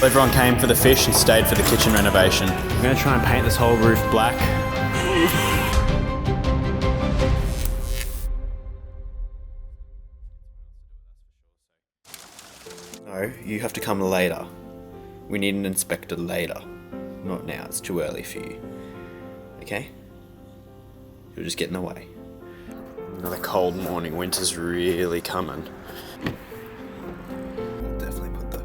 Everyone came for the fish and stayed for the kitchen renovation. I'm gonna try and paint this whole roof black. No, you have to come later. We need an inspector later. Not now, it's too early for you. Okay? You'll just get in the way. Another cold morning, winter's really coming. Definitely put the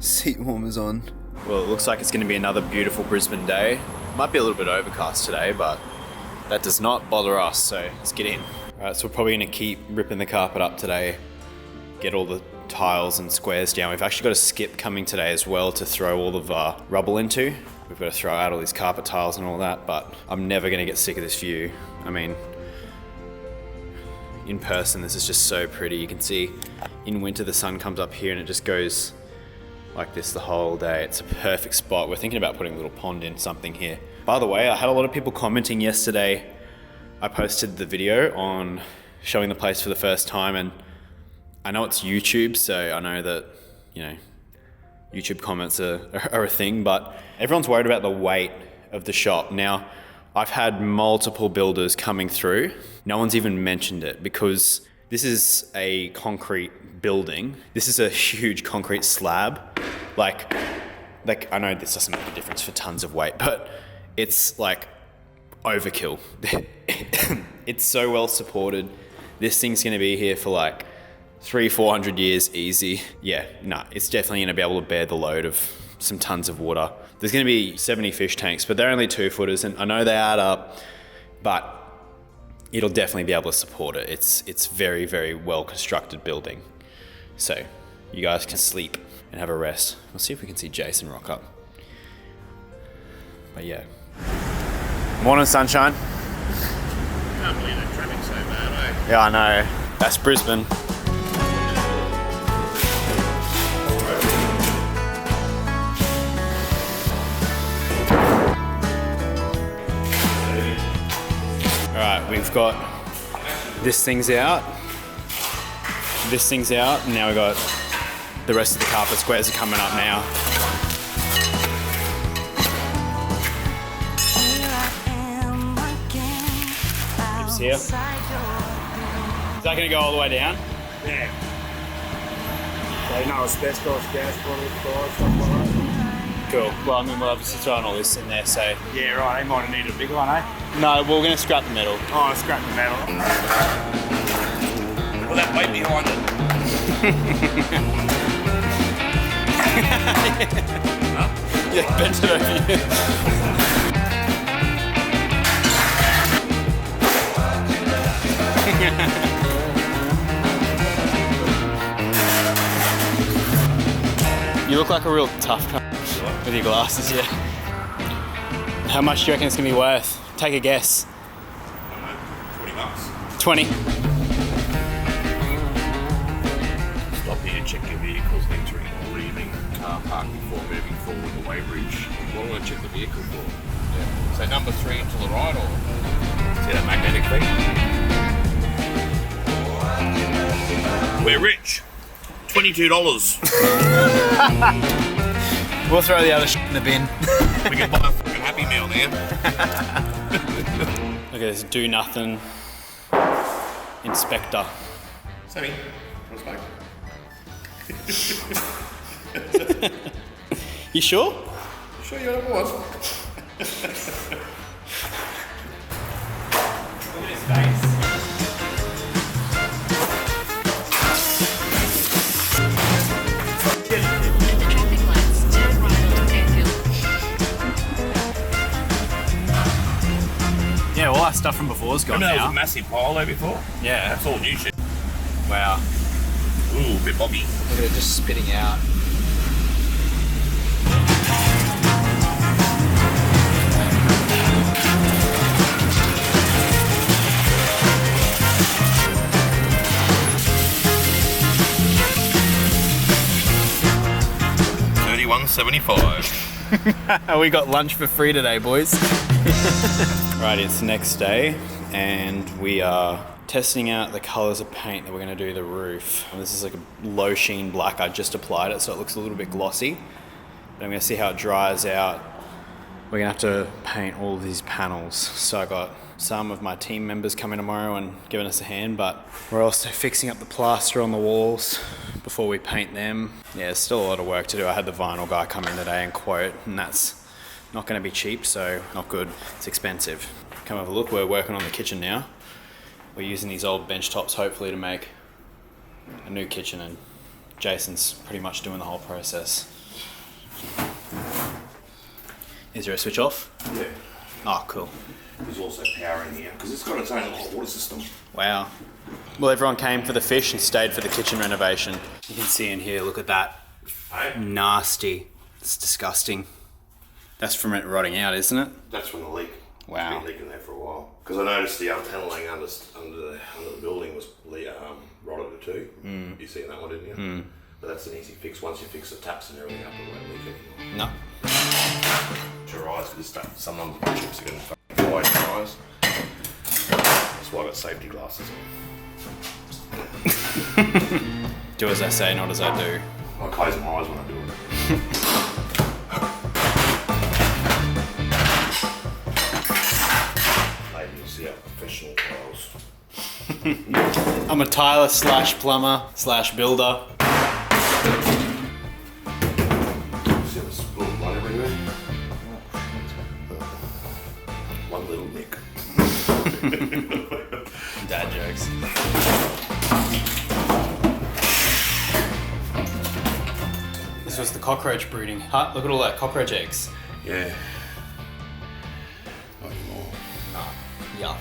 seat warmers on. Well, it looks like it's gonna be another beautiful Brisbane day. Might be a little bit overcast today, but that does not bother us, so let's get in. All right, so we're probably gonna keep ripping the carpet up today, get all the tiles and squares down. We've actually got a skip coming today as well to throw all of our rubble into. We've got to throw out all these carpet tiles and all that, but I'm never gonna get sick of this view. I mean, in person, this is just so pretty. You can see in winter, the sun comes up here and it just goes like this the whole day. It's a perfect spot. We're thinking about putting a little pond in something here. By the way, I had a lot of people commenting yesterday. I posted the video on showing the place for the first time, and I know it's YouTube, so I know that, you know, YouTube comments are a thing, but everyone's worried about the weight of the shop. Now, I've had multiple builders coming through. No one's even mentioned it because this is a concrete building. This is a huge concrete slab. Like I know this doesn't make a difference for tons of weight, but it's like overkill. It's so well supported. This thing's gonna be here for like 300-400 years easy. Yeah, nah, it's definitely gonna be able to bear the load of some tons of water. There's gonna be 70 fish tanks, but they're only 2-footers, and I know they add up, but it'll definitely be able to support it. It's very, very well constructed building. So you guys can sleep and have a rest. We'll see if we can see Jason rock up. But yeah. Morning, sunshine. I can't believe that traffic's so bad, eh? Yeah, I know. That's Brisbane. Alright, we've got this thing's out, and now we've got the rest of the carpet squares are coming up now. It's here. Is that going to go all the way down? Yeah. So no asbestos, gas bottles, stuff like that. Cool. Well, I mean, we'll obviously throw all this in there, so... Yeah, right, they might have needed a big one, eh? No, we're going to scrap the metal. Oh, scrap the metal. Well, that weight behind it. Huh? Yeah, bend it over you. You look like a real tough cunt with your glasses, yeah. How much do you reckon it's going to be worth? Take a guess. I don't know, $20. 20. Stop here, check your vehicles entering or leaving the car park before moving forward the weighbridge. What do I check the vehicle for? Yeah. So number 3 to the right, or see that magnetic thing? We're rich. $22. We'll throw the other shit in the bin. We can buy a fucking Happy Meal there. Look at this do nothing inspector. Sammy, want to smoke? You sure? You sure you don't want one? Look at his face. Yeah, all that stuff from before is gone Remember there now. was a massive pile there before? Yeah. That's all new shit. Wow. Ooh, a bit bobby. Look at it just spitting out. $31.75. We got lunch for free today, boys. Right, it's next day, and we are testing out the colors of paint that we're going to do the roof. And this is like a low sheen black. I just applied it so it looks a little bit glossy. But I'm going to see how it dries out. We're going to have to paint all of these panels. So I got some of my team members coming tomorrow and giving us a hand, but we're also fixing up the plaster on the walls before we paint them. Yeah, there's still a lot of work to do. I had the vinyl guy come in today and quote, and that's not going to be cheap, so not good. It's expensive. Come have a look. We're working on the kitchen now. We're using these old bench tops hopefully to make a new kitchen, and Jason's pretty much doing the whole process. Is there a switch off? Yeah. Oh, cool. There's also power in here because it's got its own hot water system. Wow. Well, everyone came for the fish and stayed for the kitchen renovation. You can see in here, look at that. Hey? Nasty. It's disgusting. That's from it rotting out, isn't it? That's from the leak. Wow. It's been leaking there for a while. Because I noticed the panelling under the building was rotted too. You seen that one, didn't you? But that's an easy fix. Once you fix the taps and everything up, it won't leak anymore. No. Your eyes, because sometimes the chips are going to fucking fly in your eyes. That's why I got safety glasses on. Do as I say, not as I do. I close my eyes when I do it. Maybe you'll see how professional tiles. I'm a tiler slash plumber slash builder. See the spilled blood everywhere? One little nick. Dad jokes. This was the cockroach brooding hut. Look at all that cockroach eggs. Yeah. Not anymore. Yuck.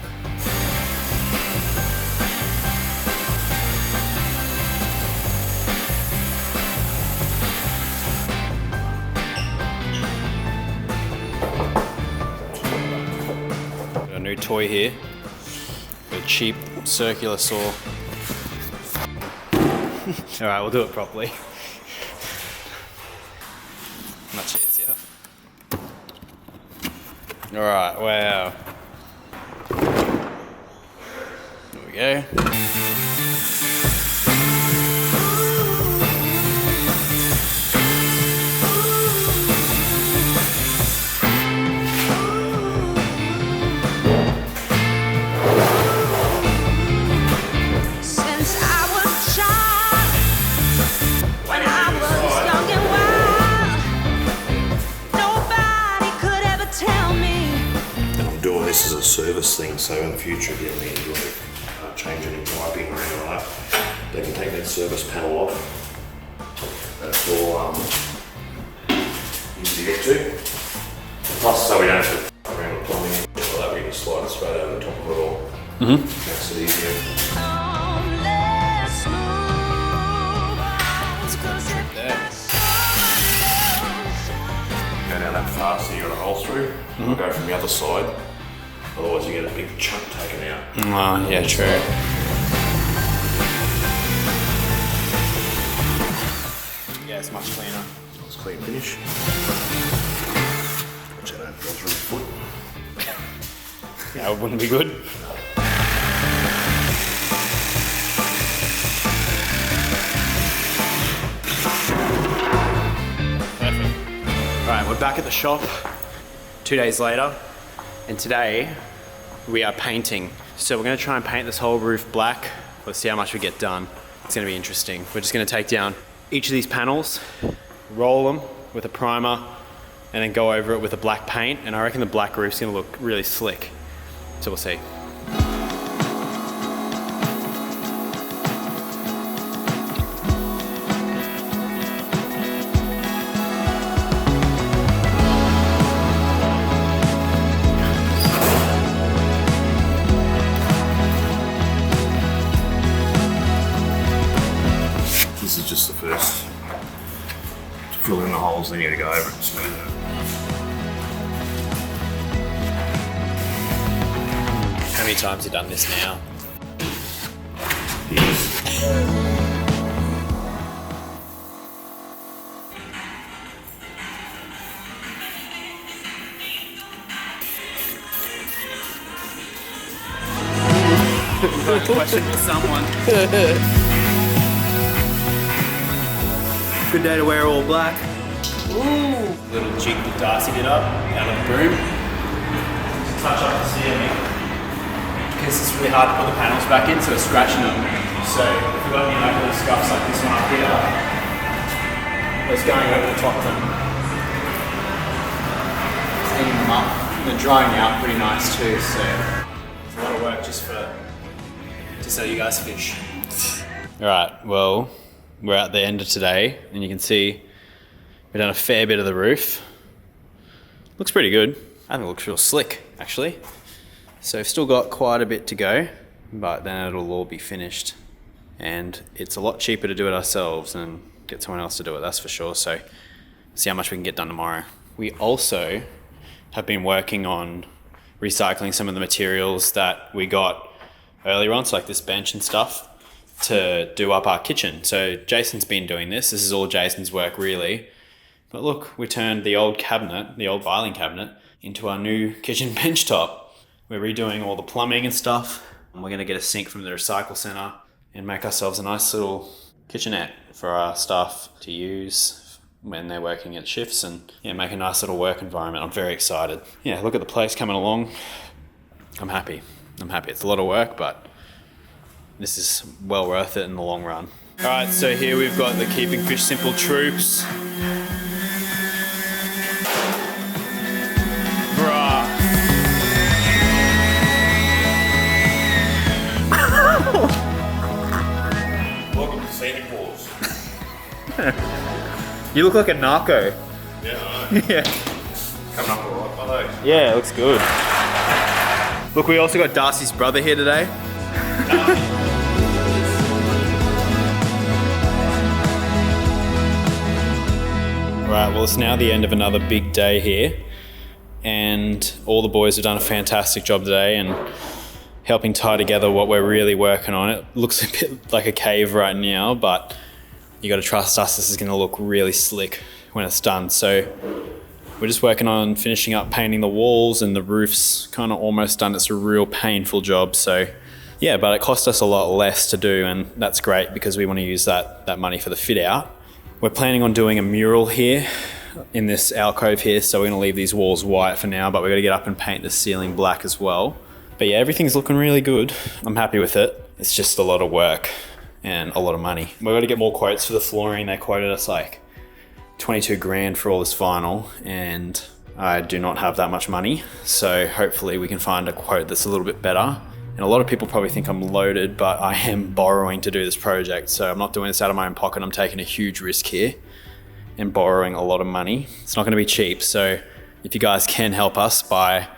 Got a new toy here. A cheap circular saw. Alright, we'll do it properly. Not cheers, yeah. Alright, wow. There we go. This is a service thing, so in the future, if you ever need to change any piping or anything like that, they can take that service panel off. That's all easy to get to. Plus, so we don't have to around the plumbing and shit like that, we can just slide it straight over the top of it all. Makes it easier. Go down that far so you got a hole through. We'll go from the other side. Otherwise you get a big chunk taken out. Oh, yeah, true. Yeah, it's much cleaner. It's clean finish. Watch that, don't go through the foot. Yeah, it wouldn't be good. Perfect. Alright, we're back at the shop 2 days later, and today we are painting. So we're going to try and paint this whole roof black. Let's see how much we get done. It's going to be interesting. We're just going to take down each of these panels, roll them with a primer, and then go over it with a black paint. And I reckon the black roof's going to look really slick. So we'll see. This is just the first to fill in the holes, then you gotta go over it and smooth it. How many times have you done this now? Yes. Questionable someone. Good day to wear all black. Ooh. Little jig that Darcy did up out of the broom. Touch up the ceiling. Because it's really hard to put the panels back in, so it's scratching them. So if we've got any like little scuffs like this one up here, it's going over the top of them. Cleaning them up. They're drying out pretty nice too, so it's a lot of work just to sell you guys fish. Alright, well, we're at the end of today, and you can see we've done a fair bit of the roof. Looks pretty good. I think it looks real slick, actually. So we've still got quite a bit to go, but then it'll all be finished. And it's a lot cheaper to do it ourselves than get someone else to do it, that's for sure. So see how much we can get done tomorrow. We also have been working on recycling some of the materials that we got earlier on, so like this bench and stuff, to do up our kitchen. So Jason's been doing this. This is all Jason's work, really. But look, we turned the old cabinet, the old filing cabinet, into our new kitchen bench top. We're redoing all the plumbing and stuff. And we're gonna get a sink from the recycle center and make ourselves a nice little kitchenette for our staff to use when they're working at shifts, and yeah, make a nice little work environment. I'm very excited. Yeah, look at the place coming along. I'm happy. It's a lot of work, but this is well worth it in the long run. All right, so here we've got the Keeping Fish Simple troops. Bruh. Welcome to Santa Claus. You look like a narco. Yeah, I know. Yeah. Coming up alright, by the way. Yeah, it looks good. Look, we also got Darcy's brother here today. Right, well, it's now the end of another big day here, and all the boys have done a fantastic job today and helping tie together what we're really working on. It looks a bit like a cave right now, but you got to trust us, this is going to look really slick when it's done. So we're just working on finishing up painting the walls, and the roof's kind of almost done. It's a real painful job. So yeah, but it cost us a lot less to do, and that's great because we want to use that money for the fit out. We're planning on doing a mural here in this alcove here, so we're going to leave these walls white for now, but we're going to get up and paint the ceiling black as well. But yeah, everything's looking really good. I'm happy with it. It's just a lot of work and a lot of money. We're going to get more quotes for the flooring. They quoted us like 22 grand for all this vinyl, and I do not have that much money. So hopefully we can find a quote that's a little bit better. And a lot of people probably think I'm loaded, but I am borrowing to do this project. So I'm not doing this out of my own pocket. I'm taking a huge risk here and borrowing a lot of money. It's not going to be cheap. So if you guys can help us by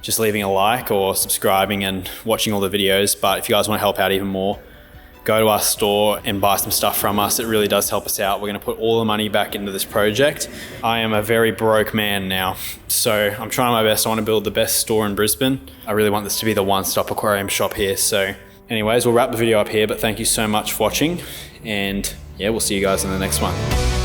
just leaving a like or subscribing and watching all the videos. But if you guys want to help out even more, go to our store and buy some stuff from us. It really does help us out. We're going to put all the money back into this project. I am a very broke man now, so I'm trying my best. I want to build the best store in Brisbane. I really want this to be the one-stop aquarium shop here. So anyways, we'll wrap the video up here, but thank you so much for watching, and yeah, we'll see you guys in the next one.